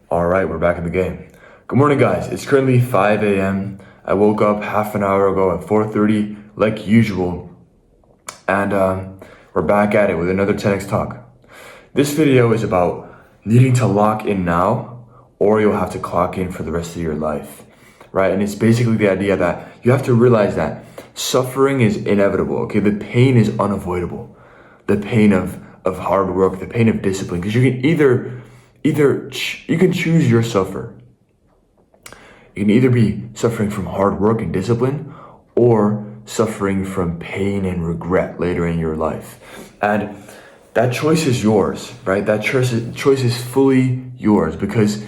All right, we're back in the game. Good morning, guys. It's currently 5 a.m. I woke up half an hour ago at 4:30, like usual, and we're back at it with another 10x talk. This video is about needing to lock in now, or you'll have to clock in for the rest of your life, right? And it's basically the idea that you have to realize that suffering is inevitable. Okay, the pain is unavoidable. The pain of hard work, the pain of discipline, because you can you can choose your suffer. You can either be suffering from hard work and discipline or suffering from pain and regret later in your life. And that choice is yours, right? That choice is fully yours, because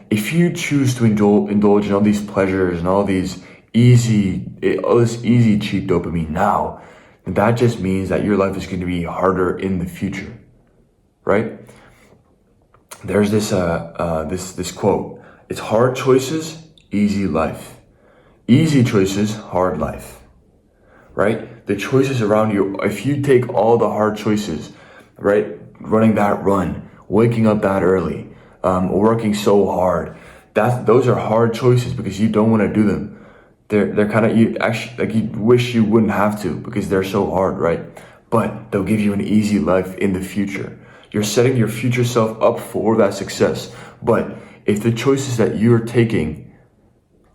if you choose to indulge in all these pleasures and all this easy cheap dopamine now, that just means that your life is going to be harder in the future, right? There's this quote. It's hard choices, easy life. Easy choices, hard life. Right? The choices around you, if you take all the hard choices, right? Running that run, waking up that early, working so hard, those are hard choices because you don't want to do them. They're kind of, you actually, like, you wish you wouldn't have to because they're so hard, right? But they'll give you an easy life in the future. You're setting your future self up for that success. But if the choices that you're taking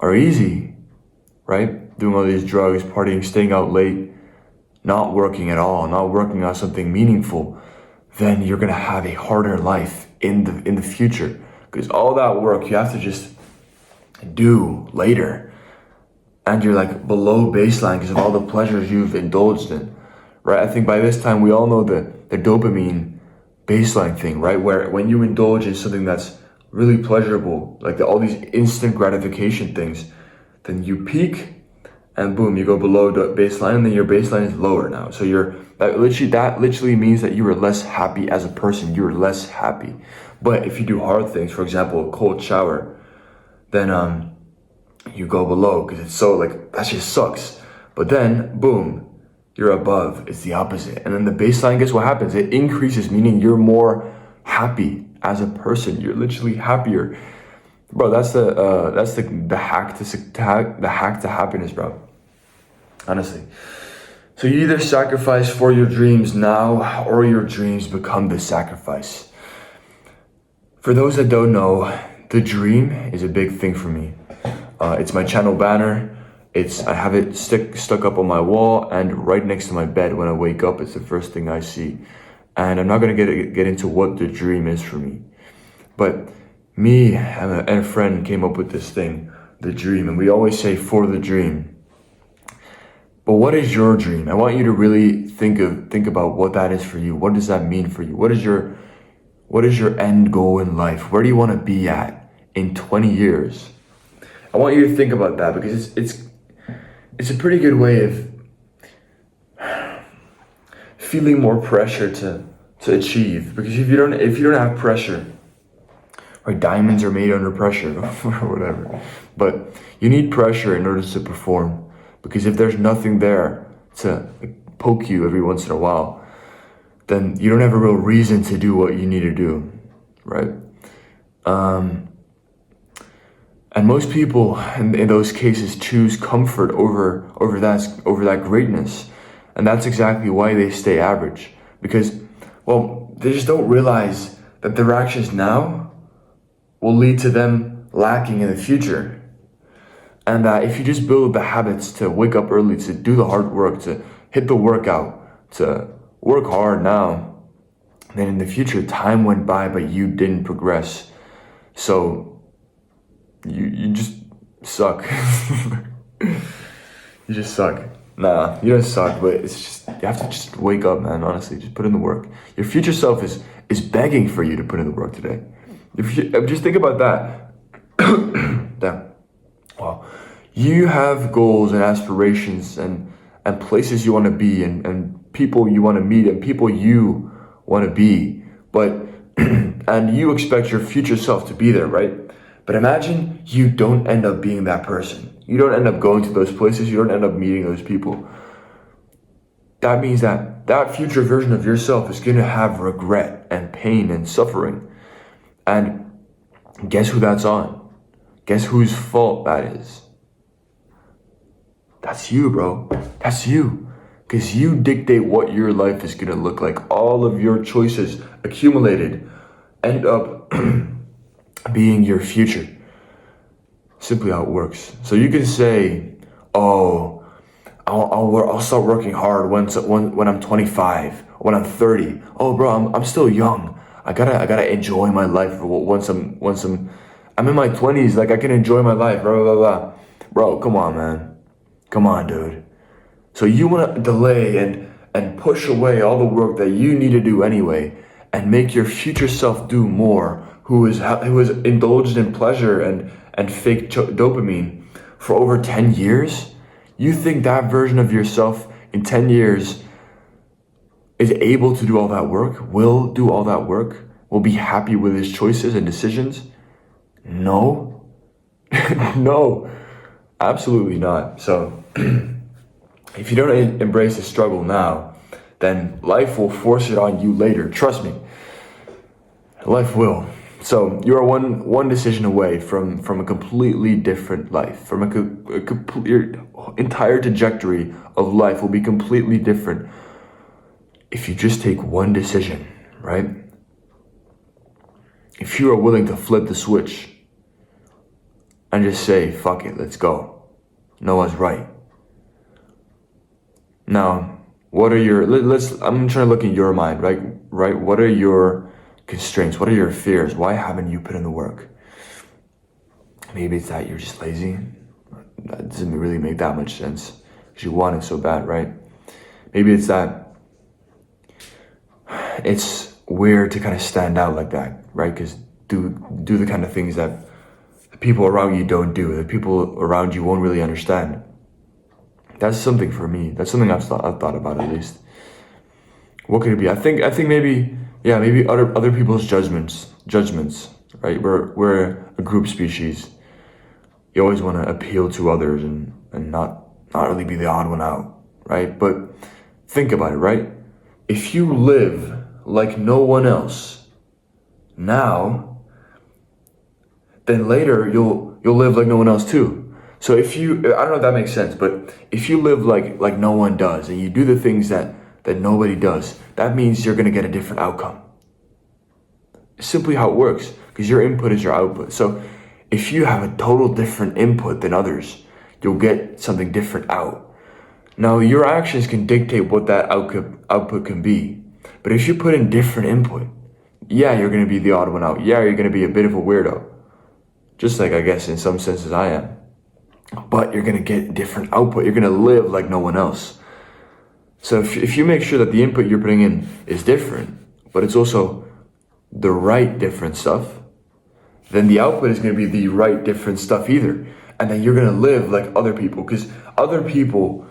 are easy, right? Doing all these drugs, partying, staying out late, not working at all, not working on something meaningful, then you're gonna have a harder life in the future. Because all that work you have to just do later. And you're like below baseline because of all the pleasures you've indulged in, right? I think by this time we all know the dopamine baseline thing, right? Where when you indulge in something that's really pleasurable, like all these instant gratification things, then you peak and boom, you go below the baseline, and then your baseline is lower now. So that literally means that you are less happy as a person. You're less happy. But if you do hard things, for example, a cold shower, then you go below because it's so like, that just sucks. But then boom, you're above. It's the opposite. And then the baseline, guess what happens? It increases, meaning you're more happy as a person. You're literally happier, bro. That's the hack to happiness, bro. Honestly. So you either sacrifice for your dreams now, or your dreams become the sacrifice. For those that don't know, the dream is a big thing for me. It's my channel banner. I have it stuck up on my wall and right next to my bed. When I wake up, it's the first thing I see. And I'm not gonna get into what the dream is for me, but me and a friend came up with this thing, the dream, and we always say for the dream. But what is your dream? I want you to really think about what that is for you. What does that mean for you? What is your end goal in life? Where do you want to be at in 20 years? I want you to think about that, because it's a pretty good way of feeling more pressure to achieve. Because if you don't have pressure, right, diamonds are made under pressure or whatever. But you need pressure in order to perform. Because if there's nothing there to poke you every once in a while, then you don't have a real reason to do what you need to do, right? And most people in those cases choose comfort over that greatness. And that's exactly why they stay average. Because, well, they just don't realize that their actions now will lead to them lacking in the future. And if you just build the habits to wake up early, to do the hard work, to hit the workout, to work hard now, then in the future, time went by, but you didn't progress. So you just suck. You just suck. Nah, you don't suck, but it's just, you have to just wake up, man. Honestly, just put in the work. Your future self is begging for you to put in the work today. Just think about that. Damn. Wow. You have goals and aspirations and places you want to be and people you want to meet and people you want to be. But and you expect your future self to be there, right? But imagine you don't end up being that person. You don't end up going to those places. You don't end up meeting those people. That means that future version of yourself is going to have regret and pain and suffering. And Guess who that's on? Guess whose fault that is? That's you, bro. That's you. Because you dictate what your life is going to look like. All of your choices accumulated end up being your future. Simply how it works. So you can say, oh, I'll start working hard when I'm 25, when I'm 30. Oh, bro, I'm still young. I gotta enjoy my life once I'm in my 20s. Like, I can enjoy my life, blah, blah, blah. Bro, come on, man. Come on, dude. So you want to delay and push away all the work that you need to do anyway, and make your future self do more, who is indulged in pleasure and fake dopamine for over 10 years? You think that version of yourself in 10 years is able to do all that work, will do all that work, will be happy with his choices and decisions? No. No, absolutely not. So if you don't embrace the struggle now, then life will force it on you later. Trust me, life will. So you are one decision away from a completely different life. Your entire trajectory of life will be completely different if you just take one decision, right? If you are willing to flip the switch and just say, fuck it, let's go. Noah's right. Now, what are your, I'm trying to look in your mind, right? What are your constraints? What are your fears? Why haven't you put in the work? Maybe it's that you're just lazy. That doesn't really make that much sense because you want it so bad, right? Maybe it's that it's weird to kind of stand out like that, right? Because do the kind of things that the people around you don't do, the people around you won't really understand. That's something for me. That's something I've thought about, at least. What could it be? I think maybe other people's judgments, right? We're a group species. You always want to appeal to others and not really be the odd one out, right? But think about it, right? If you live like no one else now, then later you'll live like no one else too. So I don't know if that makes sense, but if you live like no one does and you do the things that nobody does, that means you're going to get a different outcome. It's simply how it works, because your input is your output. So if you have a total different input than others, you'll get something different out. Now, your actions can dictate what that output can be. But if you put in different input, yeah, you're going to be the odd one out. Yeah, you're going to be a bit of a weirdo. Just like, I guess, in some senses I am. But you're going to get different output. You're going to live like no one else. So if you make sure that the input you're putting in is different, but it's also the right different stuff, then the output is going to be the right different stuff either. And then you're going to live like other people, because other people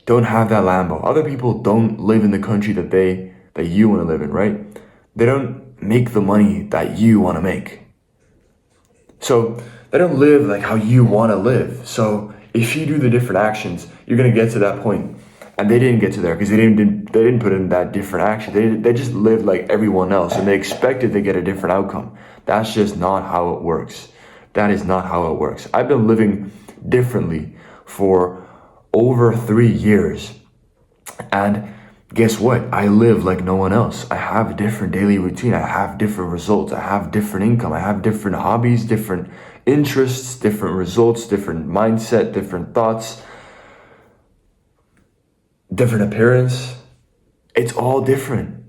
don't have that Lambo. Other people don't live in the country that you want to live in, right? They don't make the money that you want to make. So they don't live like how you want to live. So if you do the different actions, you're going to get to that point. And they didn't get to there because they didn't put in that different action. They just lived like everyone else, and they expected to get a different outcome. That's just not how it works. That is not how it works. I've been living differently for over 3 years. And guess what? I live like no one else. I have a different daily routine. I have different results. I have different income. I have different hobbies, different interests, different results, different mindset, different thoughts, different appearance. It's all different.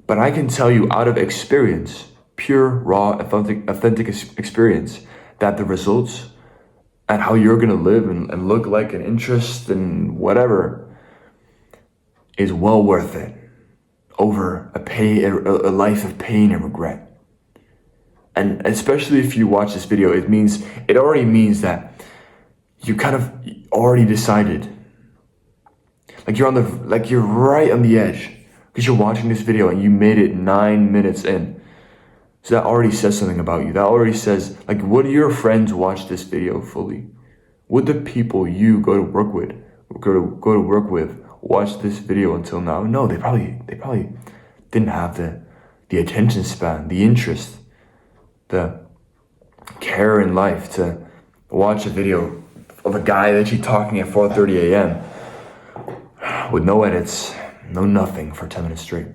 But I can tell you out of experience, pure, raw, authentic experience, that the results and how you're going to live and look like, an interest and whatever, is well worth it over a life of pain and regret. And especially if you watch this video, it already means that you kind of already decided. Like you're right on the edge because you're watching this video and you made it 9 minutes in. So that already says something about you. That already says, like, would your friends watch this video fully? Would the people you go to work with watch this video until now? No, they probably didn't have the attention span, the interest, the care in life to watch a video of a guy literally talking at 4:30 a.m. with no edits, no nothing for 10 minutes straight.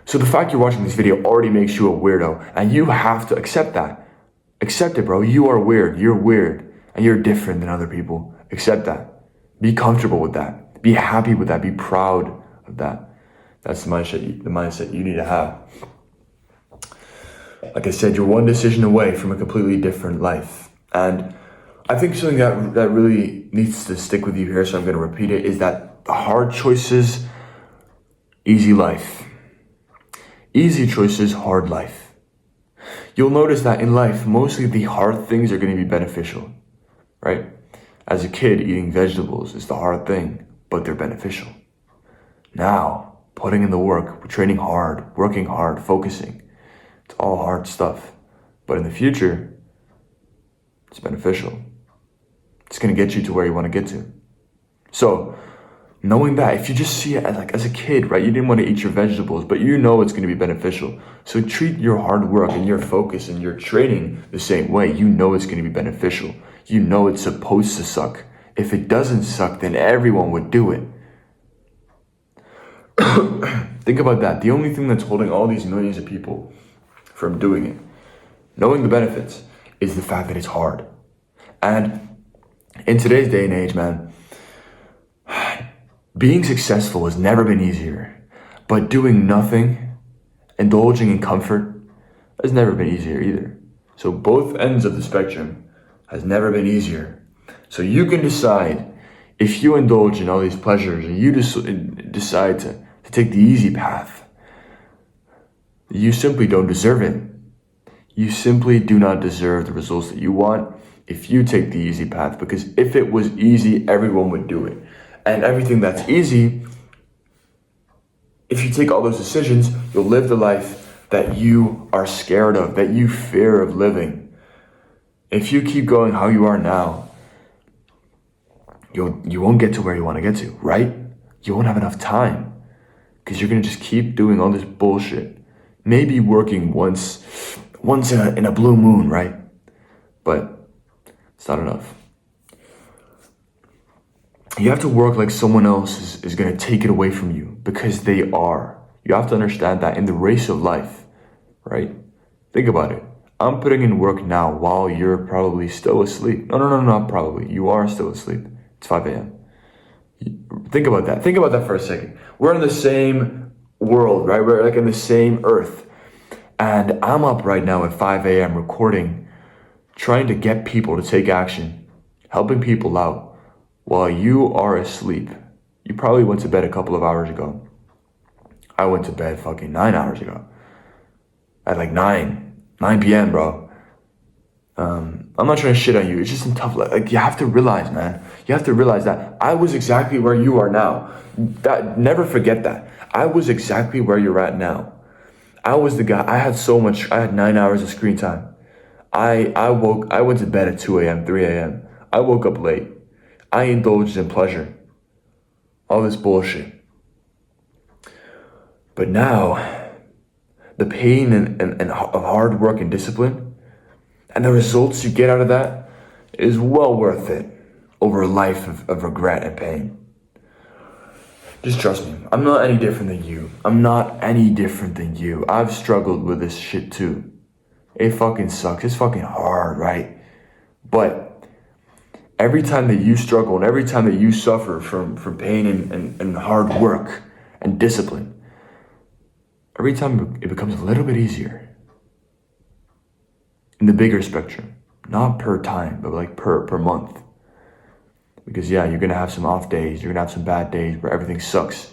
So the fact you're watching this video already makes you a weirdo, and you have to accept that. Accept it, bro. You are weird. You're weird, and you're different than other people. Accept that. Be comfortable with that. Be happy with that. Be proud of that. That's the mindset you need to have. Like I said, you're one decision away from a completely different life. And I think something that really needs to stick with you here, so I'm going to repeat it, is that the hard choices, easy life. Easy choices, hard life. You'll notice that in life, mostly the hard things are going to be beneficial, right? As a kid, eating vegetables is the hard thing, but they're beneficial. Now, putting in the work, training hard, working hard, focusing, it's all hard stuff. But in the future, it's beneficial. It's going to get you to where you want to get to. So, knowing that, if you just see it as a kid, right, you didn't want to eat your vegetables, but you know it's going to be beneficial. So treat your hard work and your focus and your training the same way. You know it's going to be beneficial. You know it's supposed to suck. If it doesn't suck, then everyone would do it. Think about that. The only thing that's holding all these millions of people from doing it, knowing the benefits, is the fact that it's hard. And in today's day and age, man, being successful has never been easier, but doing nothing, indulging in comfort, has never been easier either. So both ends of the spectrum has never been easier. So you can decide if you indulge in all these pleasures and you decide to take the easy path, you simply don't deserve it. You simply do not deserve the results that you want if you take the easy path, because if it was easy, everyone would do it. And everything that's easy, if you take all those decisions, you'll live the life that you are scared of, that you fear of living. If you keep going how you are now, you won't get to where you want to get to, right? You won't have enough time because you're going to just keep doing all this bullshit. Maybe working once in a blue moon, right? But it's not enough. You have to work like someone else is going to take it away from you, because they are. You have to understand that in the race of life, right? Think about it. I'm putting in work now while you're probably still asleep. No, not probably. You are still asleep. It's 5 a.m. Think about that. Think about that for a second. We're in the same world, right? We're like in the same earth. And I'm up right now at 5 a.m. recording, trying to get people to take action, helping people out while you are asleep. You probably went to bed a couple of hours ago. I went to bed fucking 9 hours ago. At like 9 p.m., bro. I'm not trying to shit on you. It's just tough. Like, you have to realize, man. You have to realize that I was exactly where you are now. Never forget that. I was exactly where you're at now. I was the guy. I had 9 hours of screen time. I went to bed at 2 a.m., 3 a.m. I woke up late. I indulged in pleasure. All this bullshit. But now, the pain and of hard work and discipline, and the results you get out of that, is well worth it over a life of regret and pain. Just trust me, I'm not any different than you. I've struggled with this shit too. It fucking sucks. It's fucking hard, right? But every time that you struggle and every time that you suffer from pain and hard work and discipline, every time it becomes a little bit easier. In the bigger spectrum, not per time, but like per month. Because yeah, you're gonna have some off days, you're gonna have some bad days where everything sucks.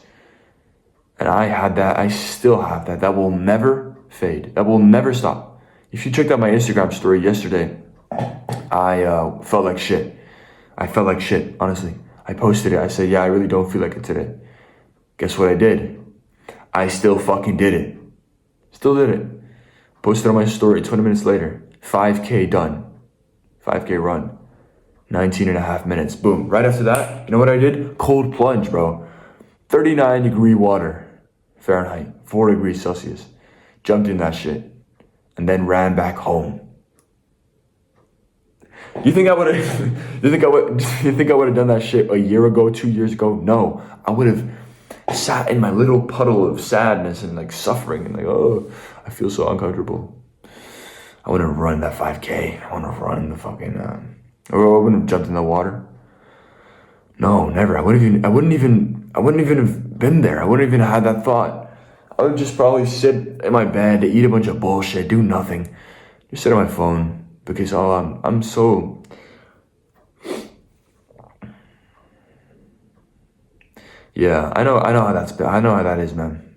And I had that, I still have that. That will never fade. That will never stop. If you checked out my Instagram story yesterday, I felt like shit. Honestly. I posted it, I said, yeah, I really don't feel like it today. Guess what I did? I still fucking did it. Still did it. Posted on my story 20 minutes later. 5K done. 5K run. 19 and a half minutes. Boom. Right after that, you know what I did? Cold plunge, bro. 39 degree water. Fahrenheit. 4 degrees Celsius. Jumped in that shit. And then ran back home. You think I would have? You think I would have done that shit a year ago, 2 years ago? No, I would have sat in my little puddle of sadness and like suffering and like, oh, I feel so uncomfortable. I wouldn't have run that 5K. I wouldn't have run the fucking, or I wouldn't have jumped in the water. No, never. I wouldn't even have been there. I wouldn't even have had that thought. I would just probably sit in my bed, eat a bunch of bullshit, do nothing, just sit on my phone because I'm so. Yeah, I know how I know how that is, man.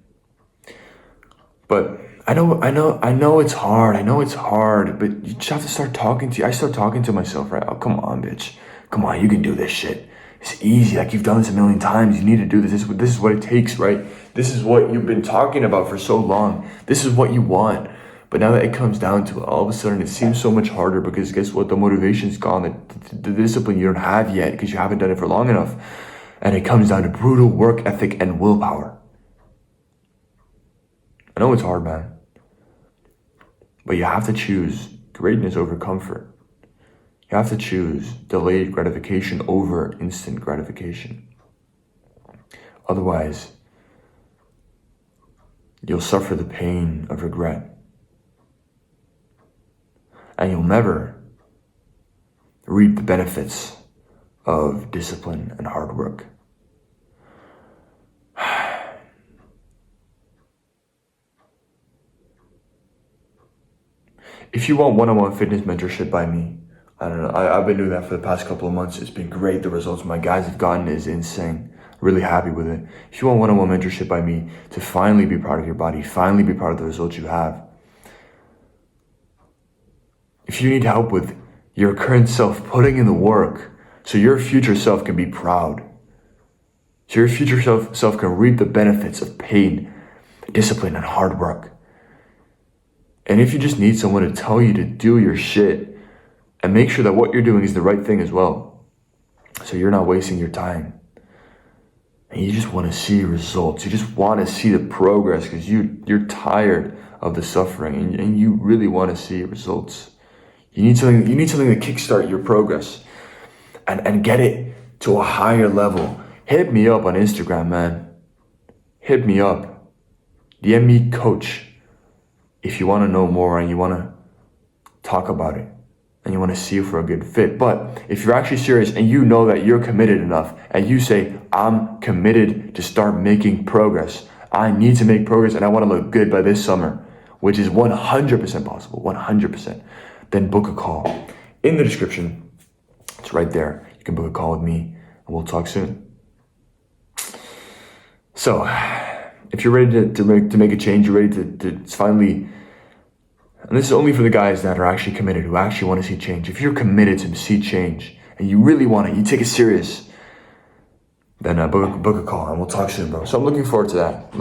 But I know it's hard. I know it's hard, but you just have to start talking to you. I start talking to myself, right? Oh, come on, bitch. Come on, you can do this shit. It's easy. Like, you've done this a million times. You need to do this. This is what it takes, right? This is what you've been talking about for so long. This is what you want. But now that it comes down to it, all of a sudden it seems so much harder because guess what? The motivation's gone. The discipline you don't have yet because you haven't done it for long enough. And it comes down to brutal work ethic and willpower. I know it's hard, man. But you have to choose greatness over comfort. You have to choose delayed gratification over instant gratification. Otherwise, you'll suffer the pain of regret. And you'll never reap the benefits of discipline and hard work. If you want one-on-one fitness mentorship by me, I don't know, I've been doing that for the past couple of months. It's been great. The results my guys have gotten is insane. Really happy with it. If you want one-on-one mentorship by me to finally be proud of your body, finally be proud of the results you have, if you need help with your current self putting in the work so your future self can be proud, so your future self can reap the benefits of pain, discipline, and hard work. And if you just need someone to tell you to do your shit and make sure that what you're doing is the right thing as well, so you're not wasting your time, and you just want to see results, you just want to see the progress because you're tired of the suffering and you really want to see results. You need something to kickstart your progress and get it to a higher level. Hit me up on Instagram, man. Hit me up. DM me coach if you want to know more and you want to talk about it and you want to see if we're a good fit. But if you're actually serious and you know that you're committed enough and you say, I'm committed to start making progress, I need to make progress and I want to look good by this summer, which is 100% possible, 100%, then book a call. In the description, it's right there. You can book a call with me and we'll talk soon. So, if you're ready to make a change, you're ready to finally, and this is only for the guys that are actually committed, who actually want to see change. If you're committed to see change and you really want it, you take it serious, then book a call and we'll talk soon, bro. So I'm looking forward to that.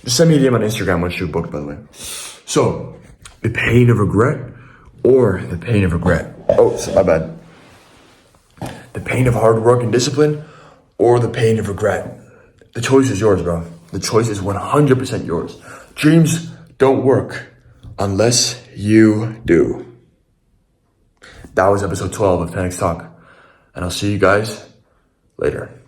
Just send me a DM on Instagram once you're booked, by the way. So, the pain of regret or the pain of regret? Oh, my bad. The pain of hard work and discipline or the pain of regret? The choice is yours, bro. The choice is 100% yours. Dreams don't work unless you do. That was episode 12 of 10X Talk. And I'll see you guys later.